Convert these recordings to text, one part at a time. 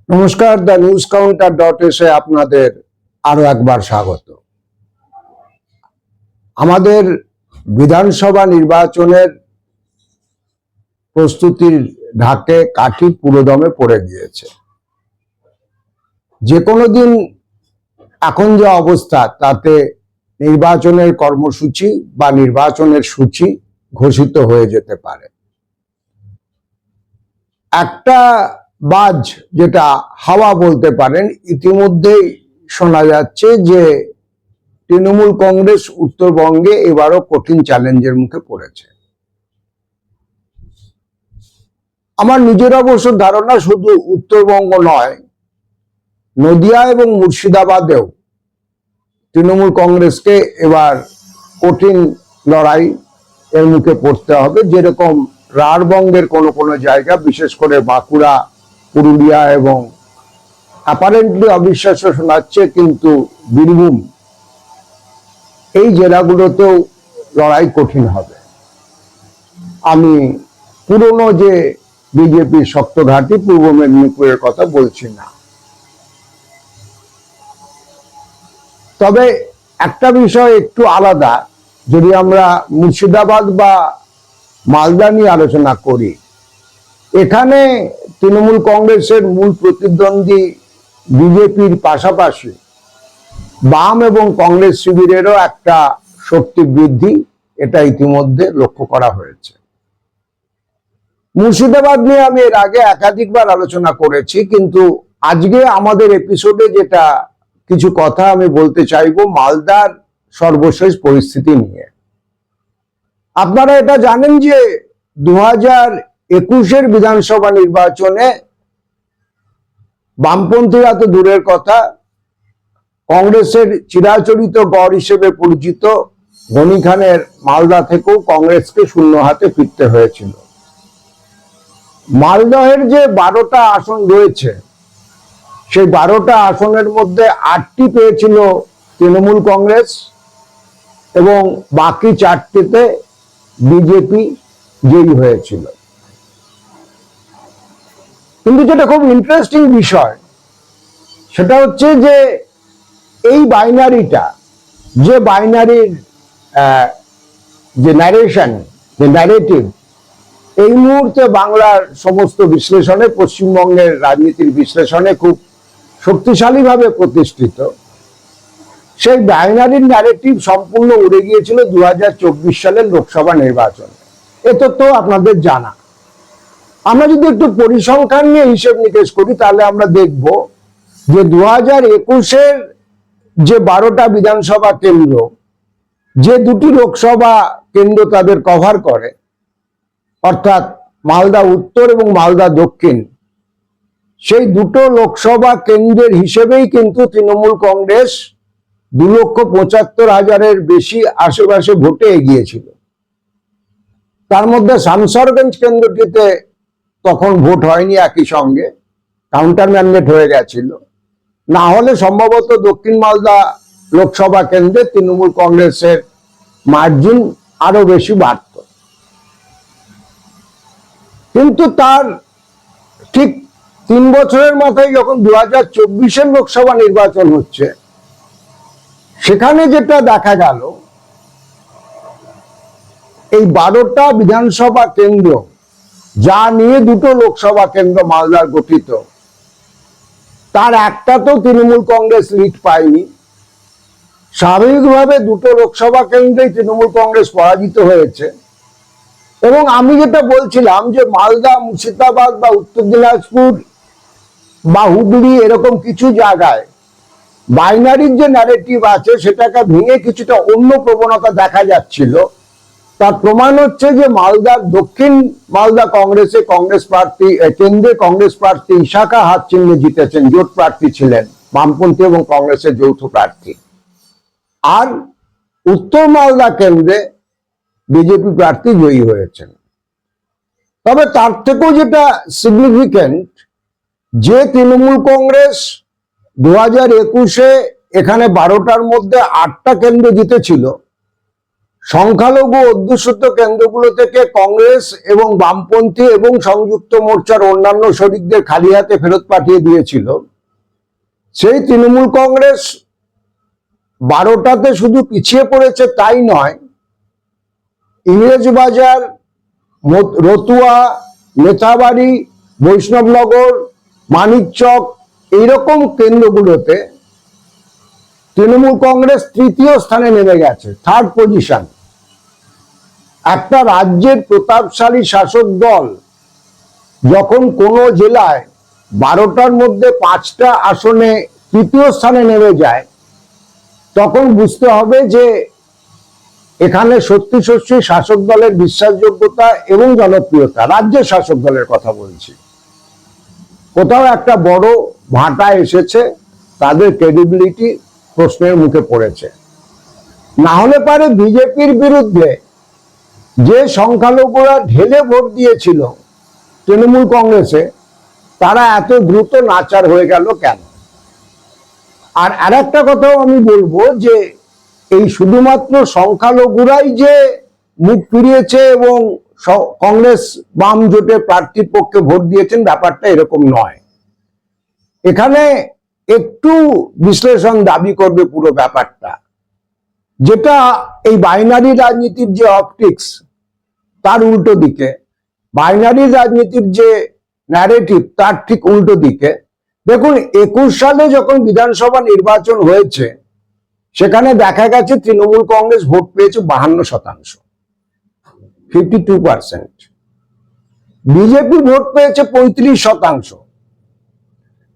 নমস্কার, the news counter আপনাদের আরো একবার স্বাগত। আমাদের বিধানসভা নির্বাচনের প্রস্তুতির ঢাকে কাঠি পুরোদমে পড়ে গিয়েছে। যে কোনো দিন এখন যে অবস্থা তাতে নির্বাচনের কর্মসূচি বা নির্বাচনের সূচি ঘোষিত হয়ে যেতে পারে। একটা বাজ, যেটা হাওয়া বলতে পারেন, ইতিমধ্যেই শোনা যাচ্ছে যে তৃণমূল কংগ্রেস উত্তরবঙ্গে এবারও কঠিন চ্যালেঞ্জের মুখে পড়েছে। আমার নিজের অবশ্য ধারণা শুধু উত্তরবঙ্গ নয়, নদিয়া এবং মুর্শিদাবাদেও তৃণমূল কংগ্রেসকে এবার কঠিন লড়াই এর মুখে পড়তে হবে। যেরকম রাঢ়বঙ্গের কোনো কোনো জায়গা, বিশেষ করে বাঁকুড়া, পুরুলিয়া এবং অ্যাপারেন্টলি অবিশ্বাস্য শোনাচ্ছে কিন্তু বীরভূম, এই জেলাগুলোতেও লড়াই কঠিন হবে। আমি পুরনো যে বিজেপির শক্ত ঘাঁটি পূর্ব মেদিনীপুরের কথা বলছি না। তবে একটা বিষয় একটু আলাদা, যদি আমরা মুর্শিদাবাদ বা মালদা নিয়ে আলোচনা করি, এখানে তৃণমূল কংগ্রেসের মূল প্রতিদ্বন্দ্বী বিজেপির পাশাপাশি বাম এবং কংগ্রেস শিবিরেরও একটা শক্তি বৃদ্ধি, এটা ইতিমধ্যে লক্ষ্য করা হয়েছে। মুর্শিদাবাদ নিয়ে আমি এর আগে একাধিকবার আলোচনা করেছি, কিন্তু আজকে আমাদের এপিসোডে যেটা কিছু কথা আমি বলতে চাইবো মালদার সর্বশেষ পরিস্থিতি নিয়ে। আপনারা এটা জানেন যে 2021-এর বিধানসভা নির্বাচনে বামপন্থীরা তো দূরের কথা, কংগ্রেসের চিরাচরিত গড় হিসেবে পরিচিত গনি খানের মালদা থেকেও কংগ্রেসকে শূন্য হাতে ফিরতে হয়েছিল। মালদহের যে 12টা আসন রয়েছে, সেই 12টা আসনের মধ্যে 8টি পেয়েছিল তৃণমূল কংগ্রেস এবং বাকি 4টিতে বিজেপি জয়ী হয়েছিল। কিন্তু যেটা খুব ইন্টারেস্টিং বিষয়, সেটা হচ্ছে যে এই বাইনারিটা, যে বাইনারির যে ন্যারেশন, যে ন্যারেটিভ এই মুহূর্তে বাংলার সমস্ত বিশ্লেষণে, পশ্চিমবঙ্গের রাজনীতির বিশ্লেষণে খুব শক্তিশালীভাবে প্রতিষ্ঠিত, সেই বাইনারির ন্যারেটিভ সম্পূর্ণ উড়ে গিয়েছিল 2024 সালের লোকসভা নির্বাচনে। এ তথ্য আপনাদের জানা। আমরা যদি একটু পরিসংখ্যান নিয়ে হিসেব নিকেশ করি, তাহলে আমরা দেখব যে 2021-এর যে 12টা বিধানসভা কেন্দ্র, যে দুটি লোকসভা কেন্দ্র তাদের কভার করে, অর্থাৎ মালদা উত্তর এবং মালদা দক্ষিণ, সেই দুটো লোকসভা কেন্দ্রের হিসেবেই কিন্তু তৃণমূল কংগ্রেস 2,75,000-এর বেশি আশেপাশে ভোটে এগিয়েছিল। তার মধ্যে শামসরগঞ্জ কেন্দ্রটিতে তখন ভোট হয়নি, একই সঙ্গে কাউন্টার ম্যান্ডেট হয়ে গেছিল। না হলে সম্ভবত দক্ষিণ মালদা লোকসভা কেন্দ্রে তৃণমূল কংগ্রেসের মার্জিন আরো বেশি বাড়ত। কিন্তু তার ঠিক 3 বছরের মাথায় যখন 2024-এর লোকসভা নির্বাচন হচ্ছে, সেখানে যেটা দেখা গেল, এই 12টা বিধানসভা কেন্দ্র, যা নিয়ে দুটো লোকসভা কেন্দ্র মালদার গঠিত, তার একটাতেও তৃণমূল কংগ্রেস লিড পায়নি। স্বাভাবিকভাবে দুটো লোকসভা কেন্দ্রেই তৃণমূল কংগ্রেস পরাজিত হয়েছে। এবং আমি যেটা বলছিলাম যে মালদা, মুর্শিদাবাদ বা উত্তর দিনাজপুর বা হুগলি, এরকম কিছু জায়গায় বাইনারির যে ন্যারেটিভ আছে সেটাকে ভেঙে কিছুটা অন্য প্রবণতা দেখা যাচ্ছিল। তার প্রমাণ হচ্ছে যে মালদার দক্ষিণ মালদা কংগ্রেসে কংগ্রেস প্রার্থী, কেন্দ্রে কংগ্রেস প্রার্থী ইশাকা হাত চিহ্নে জিতেছেন, জোট প্রার্থী ছিলেন, বামপন্থী এবং কংগ্রেসের যৌথ প্রার্থী। আর উত্তর মালদা কেন্দ্রে বিজেপি প্রার্থী জয়ী হয়েছেন। তবে তার থেকেও যেটা সিগনিফিক্যান্ট, যে তৃণমূল কংগ্রেস 2021-এ এখানে 12টার মধ্যে 8টা কেন্দ্র জিতেছিল, সংখ্যালঘু অধ্যুষিত কেন্দ্রগুলো থেকে কংগ্রেস এবং বামপন্থী এবং সংযুক্ত মোর্চার অন্যান্য শরিকদের খালি হাতে ফেরত পাঠিয়ে দিয়েছিল, সেই তৃণমূল কংগ্রেস 12টাতে শুধু পিছিয়ে পড়েছে তাই নয়, ইংরেজবাজার, রতুয়া, নেতাবাড়ি, বৈষ্ণবনগর, মানিকচক এইরকম কেন্দ্রগুলোতে তৃণমূল কংগ্রেস তৃতীয় স্থানে নেমে গেছে, থার্ড পজিশন। একটা রাজ্যের প্রতাপশালী শাসক দল যখন কোনো জেলায় 12টার মধ্যে 5টা আসনে তৃতীয় স্থানে নেমে যায়, তখন বুঝতে হবে যে এখানে সত্যি সত্যি শাসক দলের বিশ্বাসযোগ্যতা এবং জনপ্রিয়তা, রাজ্যের শাসক দলের কথা বলছি, কোথাও একটা বড় ভাটা এসেছে, তাদের ক্রেডিবিলিটি প্রশ্নের মুখে পড়েছে। না হলে পারে বিজেপির বিরুদ্ধে যে সংখ্যালঘুরা ঢেলে ভোট দিয়েছিল তৃণমূল কংগ্রেসে, তারা এত দ্রুত নাচার হয়ে গেল কেন? আর আরেকটা কথাও আমি বলবো যে এই শুধুমাত্র সংখ্যালঘুরাই যে মুখ ফিরিয়েছে এবং কংগ্রেস বাম জোটের প্রার্থীর পক্ষে ভোট দিয়েছেন, ব্যাপারটা এরকম নয়। এখানে একটু বিশ্লেষণ দাবি করবে পুরো ব্যাপারটা, যেটা এই বাইনারি রাজনীতির যে অপটিক্স তার উল্টো দিকে, বাইনারি রাজনীতির যে ন্যারেটিভ তার ঠিক উল্টো দিকে। দেখুন, 21 সালে যখন বিধানসভা নির্বাচন হয়েছে, সেখানে দেখা গেছে তৃণমূল কংগ্রেস ভোট পেয়েছে 52%, 52%। বিজেপি ভোট পেয়েছে 35%,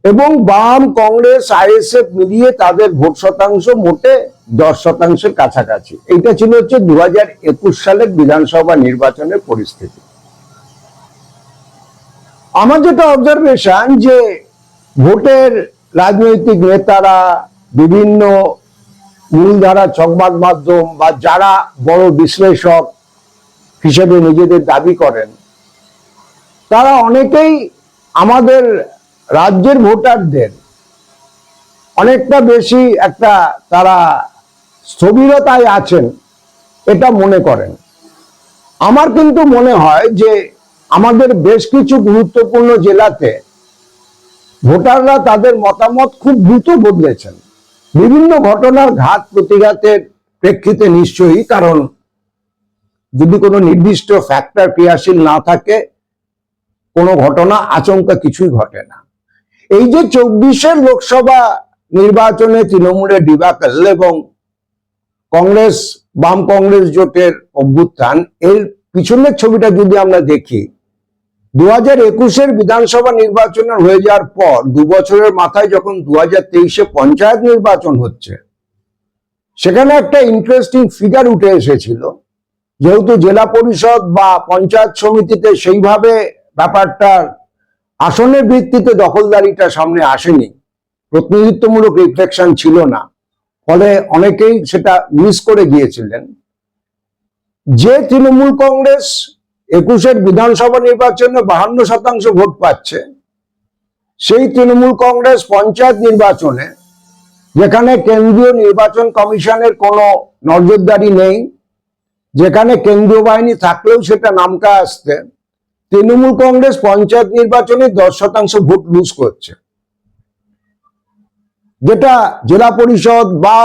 এবং বাম, কংগ্রেস, আইএসএফ মিলিয়ে তাদের ভোট শতাংশ মোটে 10%-এর কাছাকাছি। এইটা ছিল হচ্ছে 2021 সালের বিধানসভা নির্বাচনের পরিস্থিতি। আমার যেটা অবজারভেশন, যে ভোটের রাজনৈতিক নেতারা, বিভিন্ন মূলধারা সংবাদ মাধ্যম বা যারা বড় বিশ্লেষক হিসেবে নিজেদের দাবি করেন, তারা অনেকেই আমাদের রাজ্যের ভোটারদের অনেকটা বেশি একটা তারা স্থবিরতায় আছেন এটা মনে করেন। আমার কিন্তু মনে হয় যে আমাদের বেশ কিছু গুরুত্বপূর্ণ জেলাতে ভোটাররা তাদের মতামত খুব দ্রুত বদলেছেন, বিভিন্ন ঘটনার ঘাত প্রতিঘাতের প্রেক্ষিতে নিশ্চয়ই, কারণ যদি কোনো নির্দিষ্ট ফ্যাক্টর ক্রিয়াশীল না থাকে, কোনো ঘটনা আচমকা কিছুই ঘটে না। এই যে 24-এর লোকসভা নির্বাচনে তৃণমূলের ডিবাকল এবং কংগ্রেস বাম কংগ্রেস জোটের অভ্যুত্থান, এর পিছনের ছবিটা যদি আমরা দেখি, 2021-এর বিধানসভা নির্বাচন হয়ে যাওয়ার পর 2 বছরের মাথায় যখন 2023-এ পঞ্চায়েত নির্বাচন হচ্ছে, সেখানে একটা ইন্টারেস্টিং ফিগার উঠে এসেছিল। যেহেতু জেলা পরিষদ বা পঞ্চায়েত সমিতিতে সেইভাবে ব্যাপারটার আসনের ভিত্তিতে দখলদারিটা সামনে আসেনি, প্রতিনিধিত্বমূলক রিফ্লেকশন ছিল না, ফলে অনেকেই সেটা মিস করে গিয়েছিলেন। যে তৃণমূল কংগ্রেস 21-এর বিধানসভা নির্বাচনে 52% ভোট পাচ্ছে, সেই তৃণমূল কংগ্রেস পঞ্চায়েত নির্বাচনে, যেখানে কেন্দ্রীয় নির্বাচন কমিশনের কোনো নজরদারি নেই, যেখানে কেন্দ্রীয় বাহিনী থাকলেও সেটা নামকা আসতে, তৃণমূল কংগ্রেস পঞ্চায়েত নির্বাচনে 10% ভোট লুজ করছে, যেটা জেলা পরিষদ বা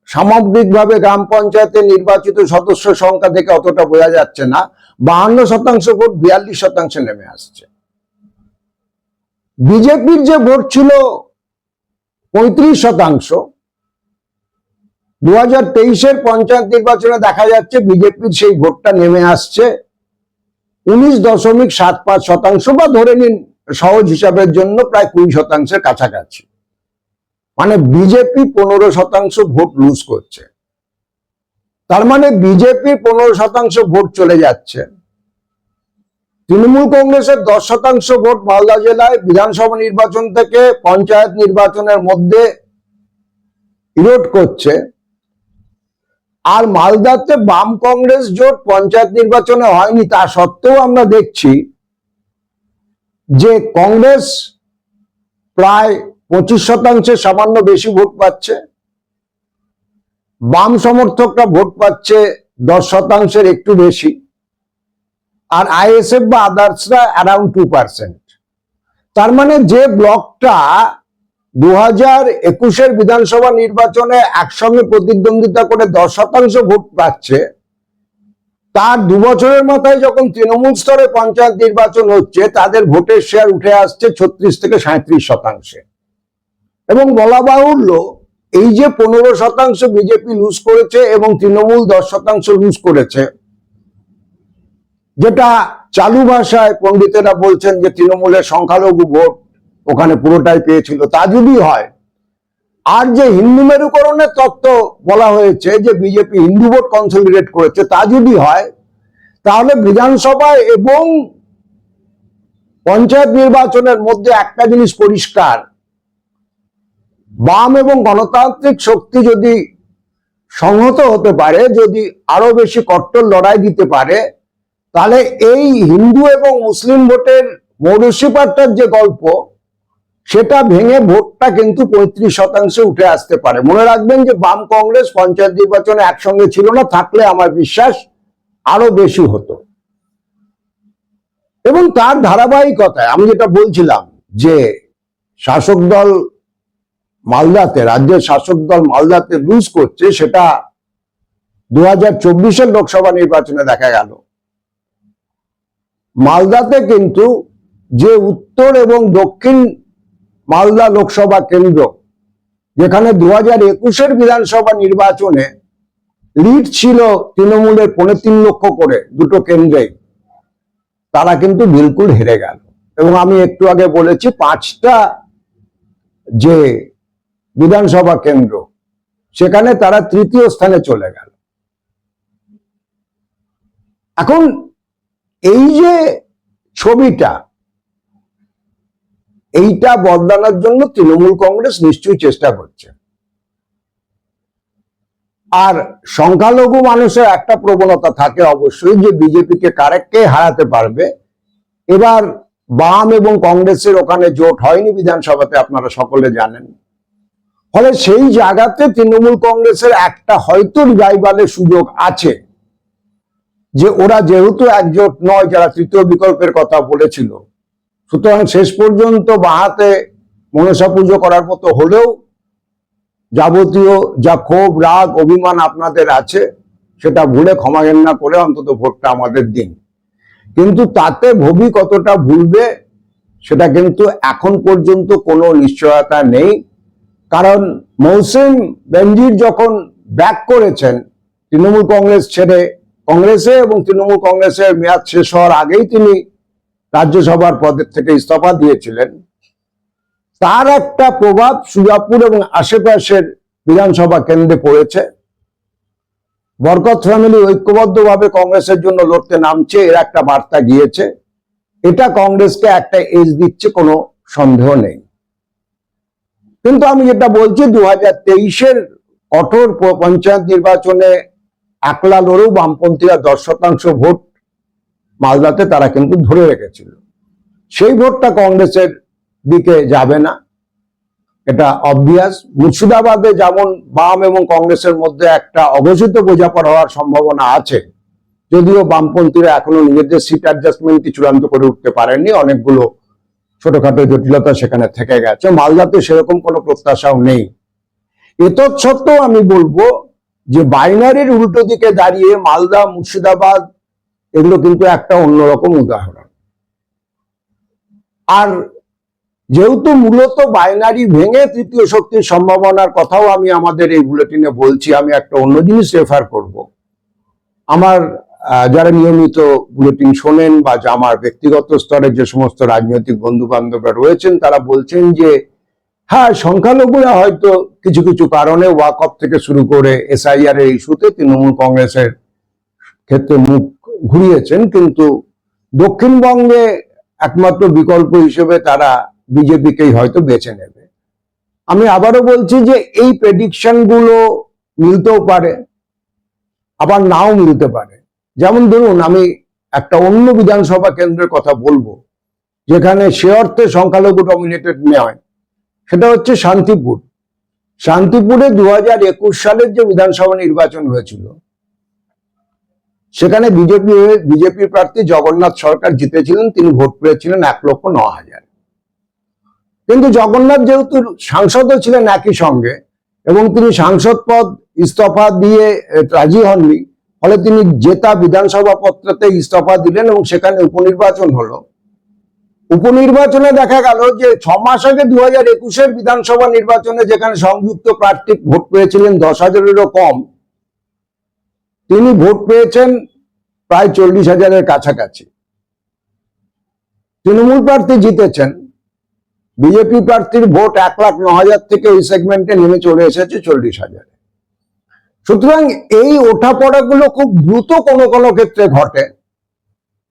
সামগ্রিকভাবে গ্রাম পঞ্চায়েতে নির্বাচিত সদস্য সংখ্যা থেকে অতটা বোঝা যাচ্ছে না। 52% ভোট 42% নেমে আসছে। বিজেপির যে ভোট ছিল 35%, 2023-এর পঞ্চায়েত নির্বাচনে দেখা যাচ্ছে বিজেপির সেই ভোটটা নেমে আসছে 19.75%, বা ধরে নিন সহজ হিসাবের জন্য প্রায় 20%-এর কাছাকাছি। মানে বিজেপি 15% ভোট লুজ করছে। তার মানে বিজেপির 15% ভোট চলে যাচ্ছে। তৃণমূল কংগ্রেসের 10% ভোট মালদা জেলায় বিধানসভা নির্বাচন থেকে পঞ্চায়েত নির্বাচনের মধ্যে ইরোড করছে। আর মালদাতে বাম কংগ্রেস জোট পঞ্চায়েত নির্বাচনে হয়নি, তা সত্ত্বেও আমরা দেখছি যে কংগ্রেস প্রায় 25%-এর সামান্য বেশি ভোট পাচ্ছে, বাম সমর্থকরা ভোট পাচ্ছে 10% একটু বেশি, আর আইএসএফ বা আদার্সরা অ্যারাউন্ড 2%। তার মানে যে ব্লকটা 2021 বিধানসভা নির্বাচনে একসঙ্গে প্রতিদ্বন্দ্বিতা করে 10% ভোট পাচ্ছে, তার 2 বছরের মাথায় যখন তৃণমূল স্তরে পঞ্চায়েত নির্বাচন হচ্ছে, তাদের ভোটের শেয়ার উঠে আসছে 36 থেকে 37%। এবং বলা বাহুল্য, এই যে 15% বিজেপি লুজ করেছে এবং তৃণমূল 10% লুজ করেছে, যেটা চালু ভাষায় পণ্ডিতেরা বলছেন যে তৃণমূলের সংখ্যালঘু ভোট ওখানে পুরোটাই পেয়েছিল, তা যদি হয়, আর যে হিন্দু মেরুকরণের তত্ত্ব বলা হয়েছে যে বিজেপি হিন্দু ভোট কনসলিডেট করেছে, তা যদি হয়, তাহলে বিধানসভায় এবং পঞ্চায়েত নির্বাচনের মধ্যে একটা জিনিস পরিষ্কার, বাম এবং গণতান্ত্রিক শক্তি যদি সংহত হতে পারে, যদি আরো বেশি কট্টর লড়াই দিতে পারে, তাহলে এই হিন্দু এবং মুসলিম ভোটের মৌরসিপাট্টার যে গল্প, সেটা ভেঙে ভোটটা কিন্তু 35% উঠে আসতে পারে। মনে রাখবেন যে বাম কংগ্রেস পঞ্চায়েত নির্বাচনে একসঙ্গে ছিল না, থাকলে আমার বিশ্বাস আরো বেশি হতো। এবং তার ধারাবাহিকতায় আমি যেটা বলছিলাম যে শাসক দল মালদাতে, রাজ্যের শাসক দল মালদাতে লুজ করছে, সেটা 2024 লোকসভা নির্বাচনে দেখা গেল। মালদাতে কিন্তু যে উত্তর এবং দক্ষিণ মালদা লোকসভা কেন্দ্র, যেখানে 2021 বিধানসভা নির্বাচনে লিড ছিল তৃণমূলের 3.25 লক্ষ করে দুটো কেন্দ্রে, তারা কিন্তু বিলকুল হেরে গেল। এবং আমি একটু আগে বলেছি 5টা যে বিধানসভা কেন্দ্র, সেখানে তারা 3য় স্থানে চলে গেল। এখন এই যে ছবিটা, এইটা বদলানোর জন্য তৃণমূল কংগ্রেস নিশ্চয়ই চেষ্টা করছে। আর সংখ্যালঘু মানুষের একটা প্রবণতা থাকে অবশ্যই যে বিজেপিকে কারেক্টে হারাতে পারবে। এবার বাম এবং কংগ্রেসের ওখানে জোট হয়নি বিধানসভাতে, আপনারা সকলে জানেন। ফলে সেই জায়গাতে তৃণমূল কংগ্রেসের একটা হয়তো রিভাইভালের সুযোগ আছে, যে ওরা যেহেতু একজোট নয় যারা তৃতীয় বিকল্পের কথা বলেছিল, সুতরাং শেষ পর্যন্ত বাহাতে মনসা পুজো করার মতো হলেও যাবতীয় যা ক্ষোভ রাগ অভিমান আপনাদের আছে, সেটা ভুলে ক্ষমা ঘেন্না করে অন্তত ভোটটা আমাদের দিন। কিন্তু তাতে ভবি কতটা ভুলবে সেটা কিন্তু এখন পর্যন্ত কোনো নিশ্চয়তা নেই। কারণ মৌসুম বেনজির যখন ব্যাক করেছেন তৃণমূল কংগ্রেস ছেড়ে কংগ্রেসে, এবং তৃণমূল কংগ্রেসের মেয়াদ শেষ হওয়ার আগেই তিনি রাজ্যসভার পদের থেকে ইস্তফা দিয়েছিলেন, তার একটা প্রভাব সুজাপুর এবং আশেপাশের বিধানসভা কেন্দ্রে পড়েছে। বরকত ফ্যামিলি ঐক্যবদ্ধভাবে কংগ্রেসের জন্য লড়তে নামছে, এর একটা বার্তা গিয়েছে। এটা কংগ্রেসকে একটা এজ দিচ্ছে, কোনো সন্দেহ নেই। কিন্তু আমি যেটা বলছি, 2023 কঠোর পঞ্চায়েত নির্বাচনে একলা লড়েও বামপন্থীরা 10% ভোট মালদাতে তারা কিন্তু ধরে রেখেছিল। সেই ভোটটা কংগ্রেসের দিকে যাবে না, এটা অবভিয়াস। মুর্শিদাবাদে যেমন বাম এবং কংগ্রেসের মধ্যে একটা অঘোষিত বোঝাপড়া হওয়ার সম্ভাবনা আছে, যদিও বামপন্থীরা এখনো নিজেদের সিট অ্যাডজাস্টমেন্টটি চূড়ান্ত করে উঠতে পারেননি, অনেকগুলো ছোটখাটো জটিলতা সেখানে থেকে গেছে। মালদাতে সেরকম কোনো প্রত্যাশাও নেই। এতৎসত্ত্বেও আমি বলবো যে বাইনারির উল্টো দিকে দাঁড়িয়ে মালদা, মুর্শিদাবাদ এগুলো কিন্তু একটা অন্যরকম উদাহরণ। আর যেহেতু মূলত বাইনারি ভেঙে তৃতীয় শক্তির সম্ভাবনার কথাও আমি আমাদের এই বুলেটিনে বলছি, আমি একটা অন্য জিনিস রেফার করব। আমার যারা নিয়মিত বুলেটিন শোনেন বা আমার ব্যক্তিগত স্তরে যে সমস্ত রাজনৈতিক বন্ধু বান্ধবরা রয়েছেন, তারা বলছেন যে হ্যাঁ, সংখ্যালঘুরা হয়তো কিছু কিছু কারণে ওয়াকফ থেকে শুরু করে এসআইআর এর ইস্যুতে তৃণমূল কংগ্রেসের ক্ষেত্রে মুখ ঘুরিয়েছেন, কিন্তু দক্ষিণবঙ্গে একমাত্র বিকল্প হিসেবে তারা বিজেপিকেই হয়তো বেছে নেবে। আমি আবারও বলছি যে এই প্রেডিকশন গুলো মিলতেও পারে, আবার নাও মিলতে পারে। যেমন ধরুন, আমি একটা অন্য বিধানসভা কেন্দ্রের কথা বলবো যেখানে সে অর্থে সংখ্যালঘু ডমিনেটেড নয়, সেটা হচ্ছে শান্তিপুর। শান্তিপুরে 2021 সালের যে বিধানসভা নির্বাচন হয়েছিল, সেখানে বিজেপি প্রার্থী জগন্নাথ সরকার জিতেছিলেন, তিনি ভোট পেয়েছিলেন 1,09,000। কিন্তু জগন্নাথ যেহেতু সাংসদও ছিলেন একই সঙ্গে এবং তিনি সাংসদ পদ ইস্তফা দিয়ে রাজি হননি, ফলে তিনি জেতা বিধানসভা পত্রতে ইস্তফা দিলেন এবং সেখানে উপনির্বাচন হলো। উপনির্বাচনে দেখা গেল যে 6 মাস আগে 2021-এর বিধানসভা নির্বাচনে যেখানে সংযুক্ত প্রার্থী ভোট পেয়েছিলেন 10,000-এরও কম, তিনি ভোট পেয়েছেন প্রায় 40,000-এর কাছাকাছি। তৃণমূল প্রার্থী জিতেছেন, বিজেপি প্রার্থীর ভোট 1,09,000 থেকে ওই সেগমেন্টে নেমে চলে এসেছে 40,000। সুতরাং এই ওঠাপড়াগুলো খুব দ্রুত কোনো কোনো ক্ষেত্রে ঘটে,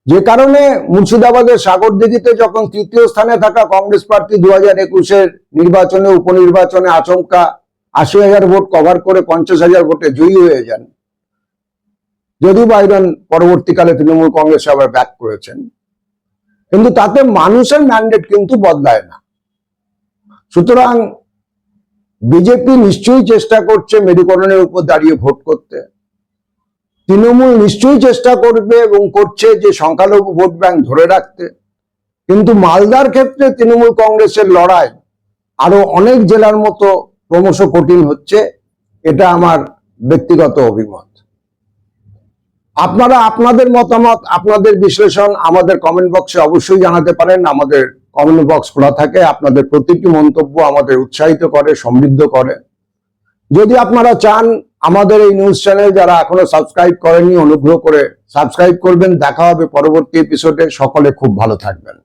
যে কারণে মুর্শিদাবাদের সাগরদিঘিতে যখন তৃতীয় স্থানে থাকা কংগ্রেস প্রার্থী 2021-এর নির্বাচনে উপনির্বাচনে আচমকা 80,000 ভোট কভার করে 50,000 ভোটে জয়ী হয়ে যান, যদিও বাইডেন পরবর্তীকালে তৃণমূল কংগ্রেসে আবার ব্যাক করেছেন, কিন্তু তাতে মানুষের ম্যান্ডেট কিন্তু বদলায় না। সুতরাং বিজেপি নিশ্চয়ই চেষ্টা করছে মেরুকরণের উপর দাঁড়িয়ে ভোট করতে, তৃণমূল নিশ্চয়ই চেষ্টা করবে এবং করছে যে সংখ্যালঘু ভোট ব্যাংক ধরে রাখতে, কিন্তু মালদার ক্ষেত্রে তৃণমূল কংগ্রেসের লড়াই আরো অনেক জেলার মতো ক্রমশ কঠিন হচ্ছে, এটা আমার ব্যক্তিগত অভিমত। আপনারা আপনাদের মতামত, আপনাদের বিশ্লেষণ আমাদের কমেন্ট বক্সে অবশ্যই জানাতে পারেন। আমাদের কমেন্ট বক্স খোলা থাকে, আপনাদের প্রতিটি মন্তব্য আমাদের উৎসাহিত করে, সমৃদ্ধ করে। যদি আপনারা চান আমাদের এই নিউজ চ্যানেল যারা এখনো সাবস্ক্রাইব করেননি, অনুগ্রহ করে সাবস্ক্রাইব করবেন। দেখা হবে পরবর্তী এপিসোডে। সকলে খুব ভালো থাকবেন।